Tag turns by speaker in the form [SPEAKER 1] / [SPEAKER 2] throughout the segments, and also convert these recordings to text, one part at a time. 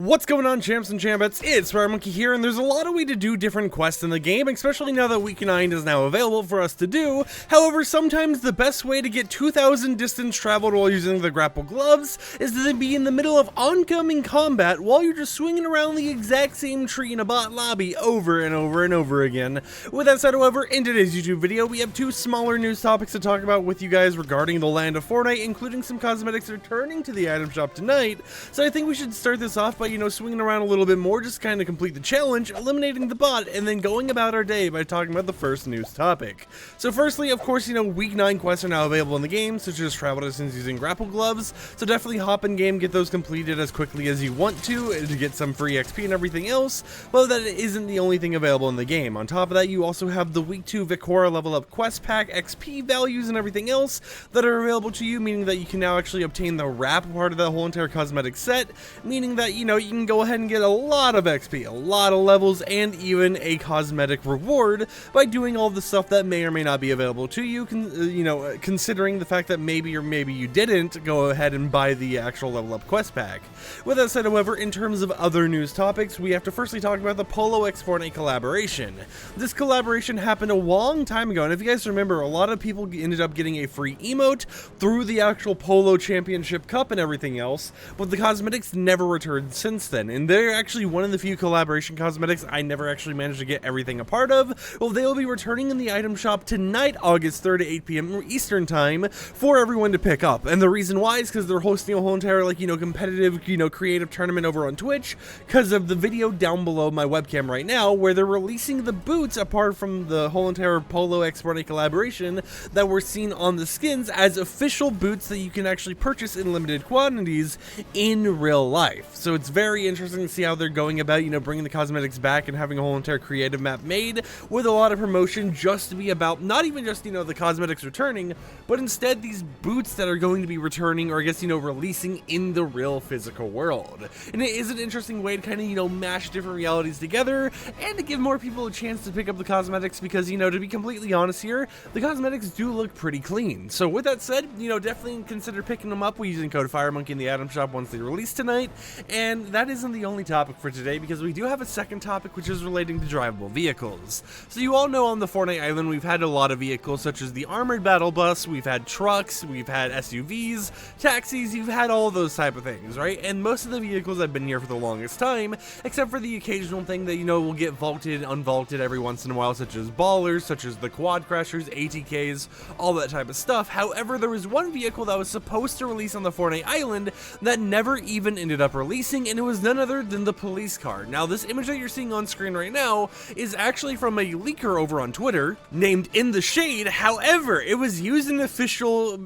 [SPEAKER 1] What's going on, champs and chambettes? It's FireMonkey here, and there's a lot of way to do different quests in the game, especially now that Week 9 is now available for us to do. However, sometimes the best way to get 2,000 distance traveled while using the grapple gloves is to be in the middle of oncoming combat while you're just swinging around the exact same tree in a bot lobby over and over and over again. With that said, however, in today's YouTube video, we have two smaller news topics to talk about with you guys regarding the land of Fortnite, including some cosmetics returning to the item shop tonight. So I think we should start this off by, swinging around a little bit more, just kind of complete the challenge, eliminating the bot, and then going about our day by talking about the first news topic. So firstly, of course, Week 9 quests are now available in the game, such as travel distance using grapple gloves, so definitely hop in game, get those completed as quickly as you want to get some free XP and everything else, but that isn't the only thing available in the game. On top of that, you also have the Week 2 Vicora level up quest pack, XP values, and everything else that are available to you, meaning that you can now actually obtain the wrap part of that whole entire cosmetic set, meaning that, you can go ahead and get a lot of XP, a lot of levels, and even a cosmetic reward by doing all the stuff that may or may not be available to you, considering the fact that maybe or maybe you didn't go ahead and buy the actual level up quest pack. With that said, however, in terms of other news topics, we have to firstly talk about the Polo x Fortnite collaboration. This collaboration happened a long time ago, and if you guys remember, a lot of people ended up getting a free emote through the actual Polo Championship Cup and everything else, but the cosmetics never returned since then, and they're actually one of the few collaboration cosmetics I never actually managed to get everything a part of. Well, they will be returning in the item shop tonight, August 3rd at 8 p.m. Eastern time for everyone to pick up, and the reason why is because they're hosting a whole entire competitive creative tournament over on Twitch because of the video down below my webcam right now where they're releasing the boots apart from the whole entire Polo x Fortnite collaboration that were seen on the skins as official boots that you can actually purchase in limited quantities in real life. So it's very interesting to see how they're going about, bringing the cosmetics back and having a whole entire creative map made with a lot of promotion just to be about not even just, the cosmetics returning, but instead these boots that are going to be returning or I guess, releasing in the real physical world. And it is an interesting way to kind of, mash different realities together and to give more people a chance to pick up the cosmetics because, to be completely honest here, the cosmetics do look pretty clean. So with that said, definitely consider picking them up using code FireMonkey in the item shop once they release tonight. And that isn't the only topic for today because we do have a second topic which is relating to drivable vehicles. So you all know on the Fortnite island we've had a lot of vehicles such as the armored battle bus, we've had trucks, we've had SUVs, taxis, you've had all those type of things, right? And most of the vehicles have been here for the longest time, except for the occasional thing that will get vaulted, unvaulted every once in a while, such as ballers, such as the quad crashers, ATKs, all that type of stuff. However, there was one vehicle that was supposed to release on the Fortnite island that never even ended up releasing, and it was none other than the police car. Now, this image that you're seeing on screen right now is actually from a leaker over on Twitter named In the Shade. However, it was used by an official,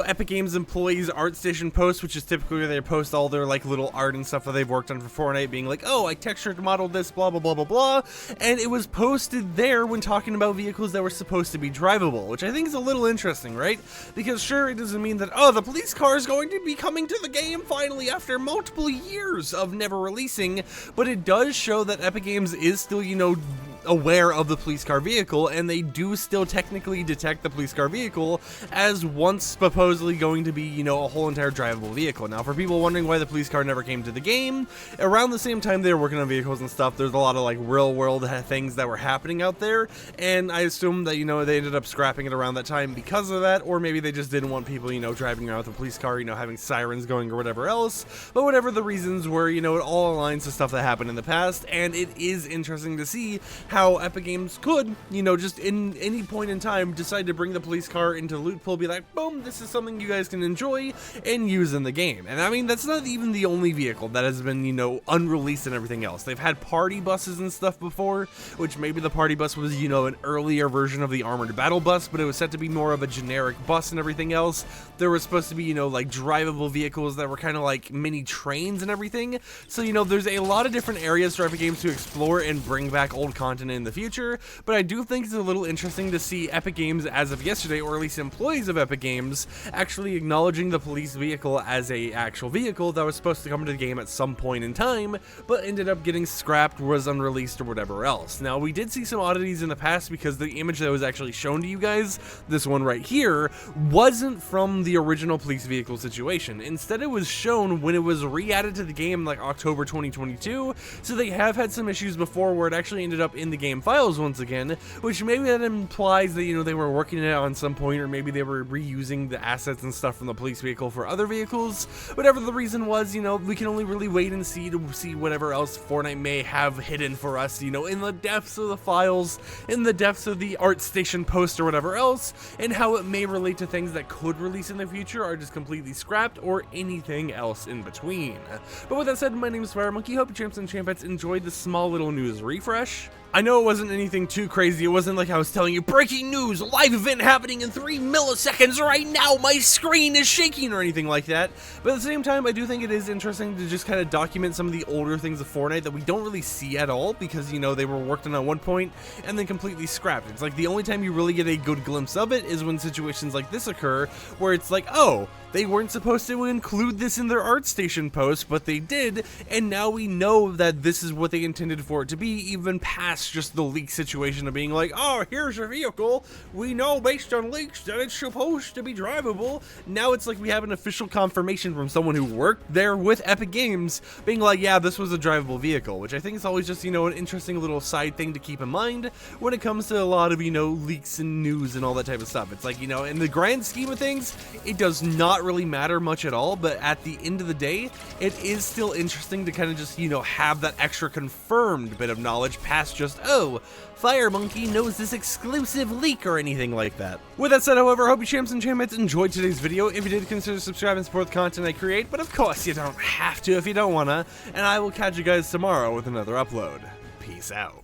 [SPEAKER 1] Epic Games employees ArtStation post, which is typically where they post all their little art and stuff that they've worked on for Fortnite, being like, oh, I textured modeled this, blah blah blah blah blah, and it was posted there when talking about vehicles that were supposed to be drivable, which I think is a little interesting, right? Because sure, it doesn't mean that, oh, the police car is going to be coming to the game finally after multiple years of never releasing, but it does show that Epic Games is still, aware of the police car vehicle, and they do still technically detect the police car vehicle as once supposedly going to be, a whole entire drivable vehicle. Now, for people wondering why the police car never came to the game, around the same time they were working on vehicles and stuff, there's a lot of real world things that were happening out there, and I assume that, they ended up scrapping it around that time because of that, or maybe they just didn't want people, driving around with a police car, having sirens going or whatever else, but whatever the reasons were, it all aligns to stuff that happened in the past, and it is interesting to see how Epic Games could, just in any point in time decide to bring the police car into the loot pool, be like, boom, this is something you guys can enjoy and use in the game. And I mean, that's not even the only vehicle that has been, unreleased and everything else. They've had party buses and stuff before, which maybe the party bus was, an earlier version of the armored battle bus, but it was set to be more of a generic bus and everything else. There was supposed to be, drivable vehicles that were kind of like mini trains and everything. So, there's a lot of different areas for Epic Games to explore and bring back old content content in the future, but I do think it's a little interesting to see Epic Games as of yesterday, or at least employees of Epic Games, actually acknowledging the police vehicle as a actual vehicle that was supposed to come into the game at some point in time, but ended up getting scrapped, was unreleased, or whatever else. Now, we did see some oddities in the past because the image that was actually shown to you guys, this one right here, wasn't from the original police vehicle situation. Instead, it was shown when it was re-added to the game like October 2022, so they have had some issues before where it actually ended up in the game files once again, which maybe that implies that, you know, they were working it out on some point, or maybe they were reusing the assets and stuff from the police vehicle for other vehicles. Whatever the reason was, you know, we can only really wait and see to see whatever else Fortnite may have hidden for us, you know, in the depths of the files, in the depths of the ArtStation post or whatever else, and how it may relate to things that could release in the future, are just completely scrapped, or anything else in between. But with that said, my name is FireMonkey. Hope you champs and champettes enjoyed this small little news refresh. I know it wasn't anything too crazy. It wasn't like I was telling you, breaking news, live event happening in 3 milliseconds right now, my screen is shaking, or anything like that. But at the same time, I do think it is interesting to just kind of document some of the older things of Fortnite that we don't really see at all, because, you know, they were worked on at one point and then completely scrapped. It's like the only time you really get a good glimpse of it is when situations like this occur, where it's like, oh, they weren't supposed to include this in their ArtStation post, but they did, and now we know that this is what they intended for it to be, even past just the leak situation of being like, oh, here's your vehicle, we know based on leaks that it's supposed to be drivable. Now it's like we have an official confirmation from someone who worked there with Epic Games, being like, yeah, this was a drivable vehicle, which I think is always just, you know, an interesting little side thing to keep in mind when it comes to a lot of, you know, leaks and news and all that type of stuff. It's like, you know, in the grand scheme of things, it does not really matter much at all, but at the end of the day, it is still interesting to kind of just, you know, have that extra confirmed bit of knowledge past just, oh, FireMonkey knows this exclusive leak or anything like that. With that said, however, I hope you champs and champettes enjoyed today's video. If you did, consider subscribing and support the content I create, but of course you don't have to if you don't wanna, and I will catch you guys tomorrow with another upload. Peace out.